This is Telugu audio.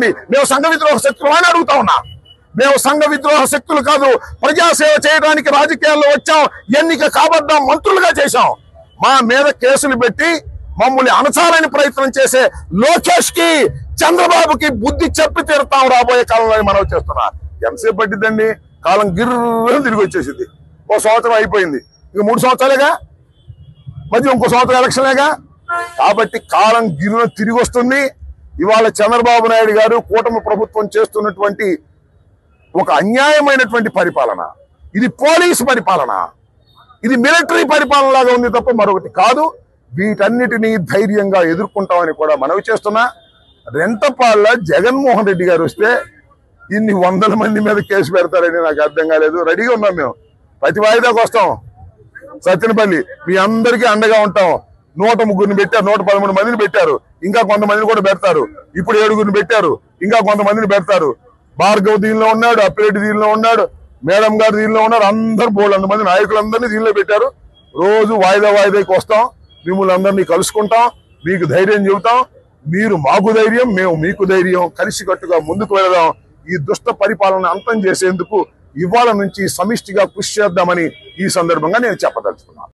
మేము సంఘ విద్రోహ శక్తులు అని అడుగుతా ఉన్నా. మేము సంఘ విద్రోహ శక్తులు కాదు, ప్రజాసేవ చేయడానికి రాజకీయాల్లో వచ్చాం, ఎన్నిక కాబడ్డాం, మంత్రులుగా చేశాం. మా మీద కేసులు పెట్టి మమ్మల్ని అణచాలని ప్రయత్నం చేసే లోకేష్ కి, చంద్రబాబుకి బుద్ధి చెప్పి తీరుతాం రాబోయే కాలంలో మనం చేస్తున్నా. ఎంతసేపు పట్టిద్దండి? కాలం గిర్రని తిరిగి వచ్చేసింది. ఓ సంవత్సరం అయిపోయింది, ఇక 3 సంవత్సరాలేగా, మధ్య ఇంకో సంవత్సరం ఎలక్షన్లేగా. కాబట్టి కాలం గిర్రని తిరిగి వస్తుంది. ఇవాళ చంద్రబాబు నాయుడు గారు కూటమి ప్రభుత్వం చేస్తున్నటువంటి ఒక అన్యాయమైనటువంటి పరిపాలన, ఇది పోలీసు పరిపాలన, ఇది మిలిటరీ పరిపాలన లాగా ఉంది తప్ప మరొకటి కాదు. వీటన్నిటినీ ధైర్యంగా ఎదుర్కొంటామని కూడా మనవి చేస్తున్నా. రెంటపాళ్ళ జగన్మోహన్ రెడ్డి గారు వస్తే ఇన్ని 100 మంది మీద కేసు పెడతారని నాకు అర్థం కాలేదు. రెడీగా ఉన్నాం మేము, ప్రతి వాయిదాకు వస్తాం. సత్యనపల్లి మీ అందరికీ అండగా ఉంటాం. 103 పెట్టారు, 113 మందిని పెట్టారు, ఇంకా కొంతమందిని కూడా పెడతారు. ఇప్పుడు 7 పెట్టారు, ఇంకా కొంతమందిని పెడతారు. భార్గవ్ దీనిలో ఉన్నాడు, అప్పిరెడ్డి దీనిలో ఉన్నాడు, మేడం గారు దీనిలో ఉన్నారు. అందరు బోల్డ్ మంది నాయకులందరినీ దీనిలో పెట్టారు. రోజు వాయిదాకి వస్తాం, మిమ్మల్ని అందరినీ కలుసుకుంటాం, మీకు ధైర్యం చెబుతాం. మీరు మాకు ధైర్యం, మేము మీకు ధైర్యం. కలిసికట్టుగా ముందుకు వెళదాం. ఈ దుష్ట పరిపాలన అంతం చేసేందుకు ఇవాళ నుంచి సమిష్టిగా కృషి చేద్దామని ఈ సందర్భంగా నేను చెప్పదలుచుకున్నాను.